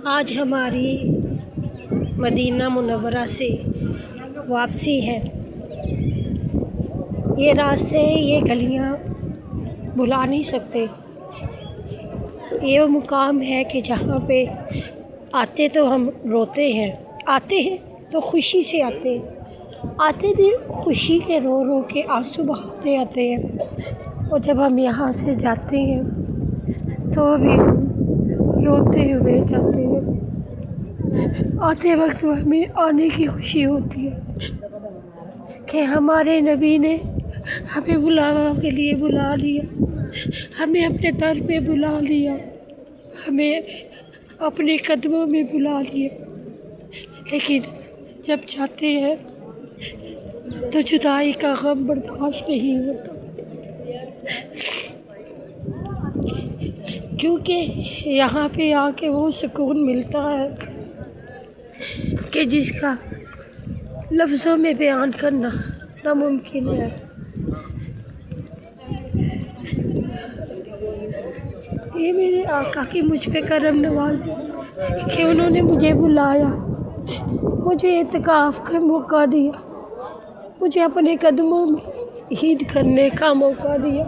आज हमारी Medina Munawwara से वापसी है। ये रास्ते, ये गलियां भुला नहीं सकते। ये वो मुकाम है कि जहाँ पे आते तो हम रोते हैं, आते हैं तो खुशी से आते हैं, आते भी खुशी के रो रो के आंसू बहाते आते हैं। और जब हम यहाँ से जाते हैं तो भी रोते हुए जाते हैं। आते वक्त हमें आने की खुशी होती है कि हमारे नबी ने हमें बुलावा के लिए बुला लिया, हमें अपने दर पे बुला लिया, हमें अपने कदमों में बुला लिया। लेकिन जब जाते हैं तो जुदाई का गम बर्दाश्त नहीं होता, क्योंकि यहाँ पे आके वो सुकून मिलता है कि जिसका लफ्ज़ों में बयान करना नामुमकिन है। ये मेरे आका की मुझ पे करम नवाज़ी कि उन्होंने मुझे बुलाया, मुझे इत्काफ़ का मौका दिया, मुझे अपने कदमों में ईद करने का मौका दिया।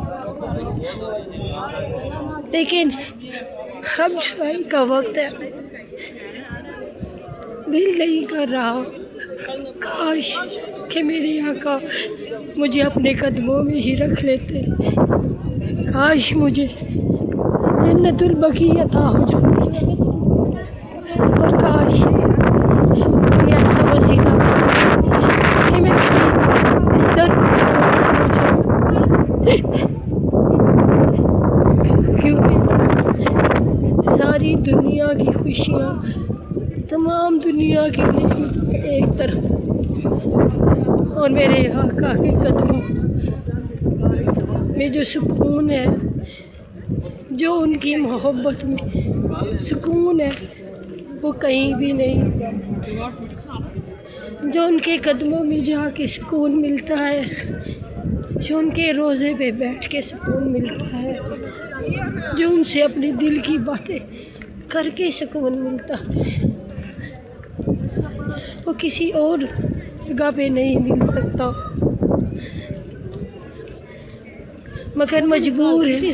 लेकिन अब जुदाई का वक्त है, दिल नहीं कर रहा। काश कि मेरे आका मुझे अपने कदमों में ही रख लेते, काश मुझे जन्नतुल बकी अता हो जाती, और काश कोई ऐसा वसीला कि मैं इस दर को छोड़ जाऊँ। क्योंकि सारी दुनिया की खुशियाँ, तमाम दुनिया की नेमतें एक तरफ, और मेरे आका के कदमों में जो सुकून है, जो उनकी मोहब्बत में सुकून है, वो कहीं भी नहीं। जो उनके कदमों में जाके सुकून मिलता है, जो उनके रोज़े पे बैठ के सुकून मिलता है, जो उनसे अपने दिल की बातें करके सुकून मिलता है, वो किसी और जगह पे नहीं मिल सकता। मगर मजबूर है,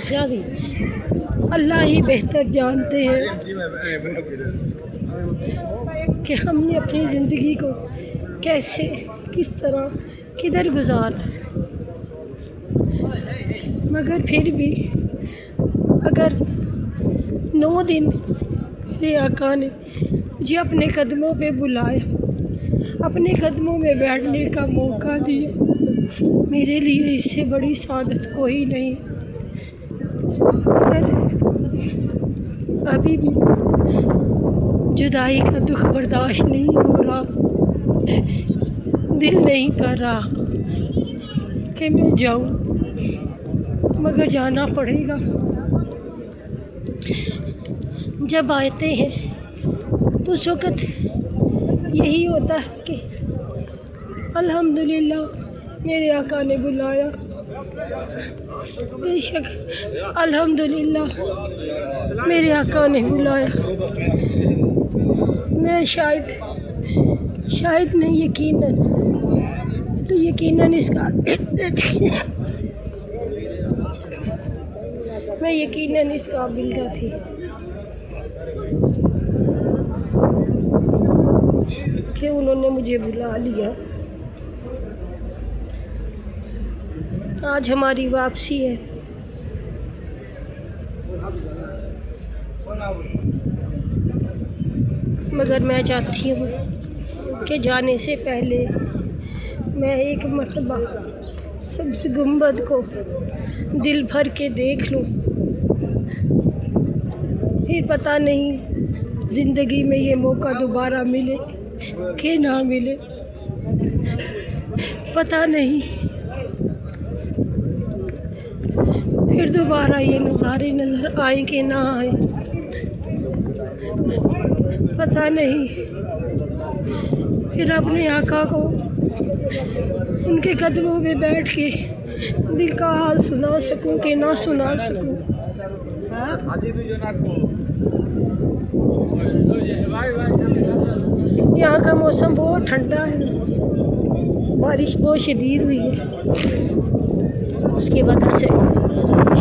अल्लाह ही बेहतर जानते हैं कि हमने अपनी ज़िंदगी को कैसे, किस तरह, किधर गुजारना है। मगर फिर भी अगर 9 दिन मेरे आका ने मुझे अपने कदमों पे बुलाया, अपने कदमों में बैठने का मौका दिया, मेरे लिए इससे बड़ी सादत कोई नहीं। मगर अभी भी जुदाई का दुख बर्दाश्त नहीं हो रहा, दिल नहीं कर रहा कि मैं जाऊं, मगर जाना पड़ेगा। जब आते हैं तो उस वक़्त यही होता है कि अल्हम्दुलिल्लाह मेरे आका ने बुलाया, बेशक अल्हम्दुलिल्लाह मेरे आका ने बुलाया। मैं शायद नहीं, यकीनन तो यकीनन इसका मैं यकीनन इस काबिल ना थी कि उन्होंने मुझे बुला लिया। आज हमारी वापसी है, मगर मैं चाहती हूँ कि जाने से पहले मैं एक मरतबा सब्ज़ गुंबद को दिल भर के देख लूँ। फिर पता नहीं ज़िंदगी में ये मौका दोबारा मिले कि ना मिले, पता नहीं फिर दोबारा ये नज़ारे नज़र आए कि ना आए, पता नहीं फिर अपने आका को उनके कदमों में बैठ के दिल का हाल सुना सकूं कि ना सुना सकूं। यहाँ का मौसम बहुत ठंडा है, बारिश बहुत शदीद हुई है, उसकी वजह से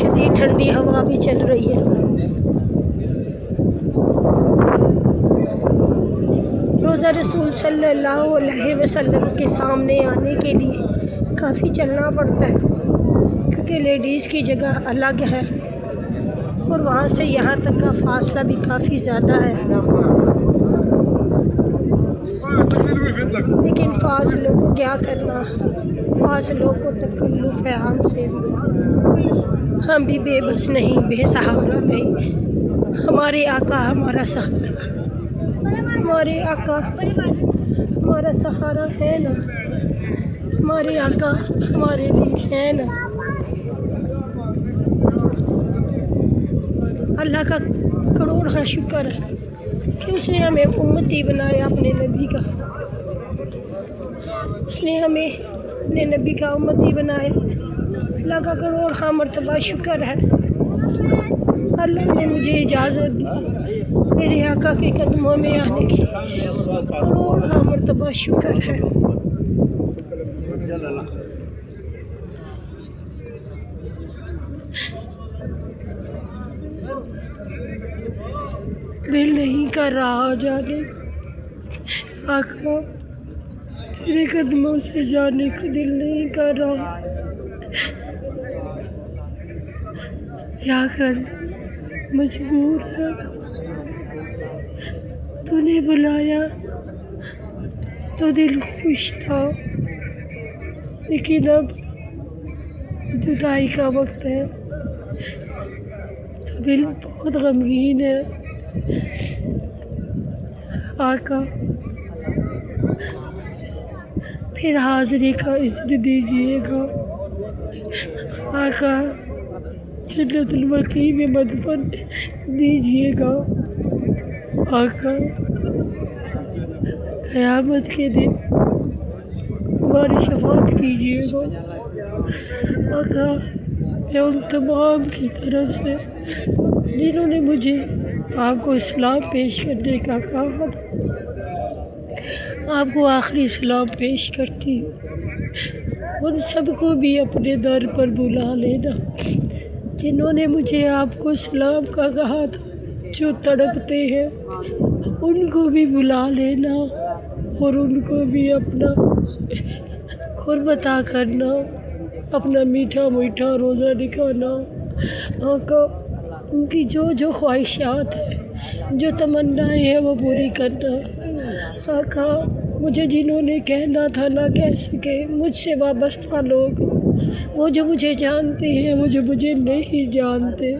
शदीद ठंडी हवा भी चल रही है। रोज़ा रसूल सल्लल्लाहु अलैहि वसल्लम के सामने आने के लिए काफ़ी चलना पड़ता है, क्योंकि लेडीज़ की जगह अलग है और वहाँ से यहाँ तक का फासला भी काफ़ी ज़्यादा है। लेकिन फासलों को क्या करना, फासलों को तकल्लुफ़ है हमसे, हम भी बेबस नहीं, बेसहारा नहीं। हमारे आका हमारा सहारा, हमारे आका हमारा सहारा है ना, हमारे आका हमारे लिए है ना। अल्लाह का करोड़ शुक्र है कि उसने हमें उम्मती बनाया अपने नबी का, उसने हमें अपने नबी का उम्मती बनाया। अल्लाह का करोड़ मर्तबा शुक्र है। अल्लाह ने मुझे इजाज़त दी मेरे आका के कदमों में आने की, करोड़ मर्तबा शुक्र है। दिल नहीं कर रहा जाने को, आका तेरे कदमों से जाने को दिल नहीं कर रहा। क्या कर, मजबूर है। तूने बुलाया तो दिल खुश था, लेकिन अब जुदाई का वक्त है तो दिल बहुत गमगीन है। आका फिर हाज़िरी का इज़्ज़त दीजिएगा। आका जन्नतुल बकी में मदफन दीजिएगा। आका क़यामत के दिन हमारी शफ़ाअत कीजिएगा। आका मैं उन तमाम की तरफ से जिन्होंने मुझे आपको इस्लाम पेश करने का कहा था, आपको आखिरी इस्लाम पेश करती हूँ। उन सबको भी अपने दर पर बुला लेना जिन्होंने मुझे आपको इस्लाम का कहा था, जो तड़पते हैं उनको भी बुला लेना और उनको भी अपना कुर्ब अता करना, अपना मीठा मीठा रोज़ा दिखाना। आका उनकी जो जो ख्वाहिशात हैं, जो तमन्नाएँ हैं वो पूरी करना। आका मुझे जिन्होंने कहना था ना कह सके, मुझसे वाबस्ता लोग, वो जो मुझे जानते हैं वो जो मुझे नहीं जानते,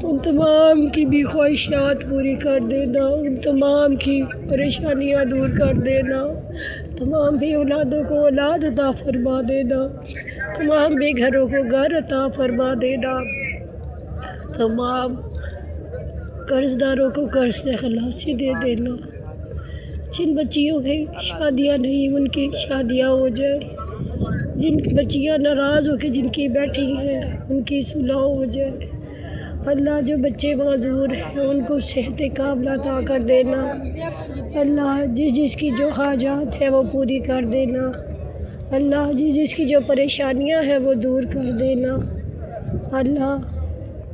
उन तमाम की भी ख्वाहिशात पूरी कर देना, उन तमाम की परेशानियाँ दूर कर देना, तमाम भी औलादों को औलाद अता फरमा देना, तमाम बेघरों को घर अता फरमा देना, तमाम कर्ज़दारों को कर्ज़ से खलासी दे देना। जिन बच्चियों की शादियां नहीं उनकी शादियां हो जाए, जिन बच्चियां नाराज़ होकर जिनकी बैठी हैं उनकी सुलह हो जाए। अल्लाह जो बच्चे माजूर हैं उनको सेहत कामिला अता कर देना। अल्लाह जिसकी जो हाजात है वो पूरी कर देना। अल्लाह जिसकी जो परेशानियां हैं वो दूर कर देना। अल्लाह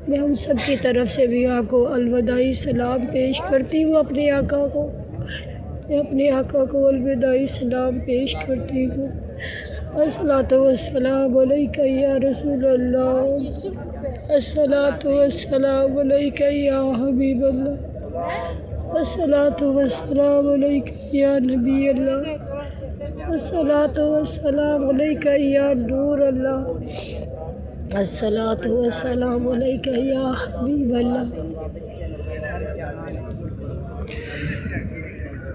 मैं उन सब की तरफ से भी आपको अलविदाई सलाम पेश करती हूँ। अपने आका को, मैं अपने आका को अलविदाई सलाम पेश करती हूँ। अस्सलातु वस्सलामु अलैका या रसूल अल्लाह, अस्सलातु वस्सलामु अलैका या हबीब अल्लाह, अस्सलातु वस्सलामु अलैका या नबी अल्लाह, अस्सलातु वस्सलामु अलैका या नूर अल्लाह, अस्सलातु वस्सलामु अलैका या हबीब अल्लाह।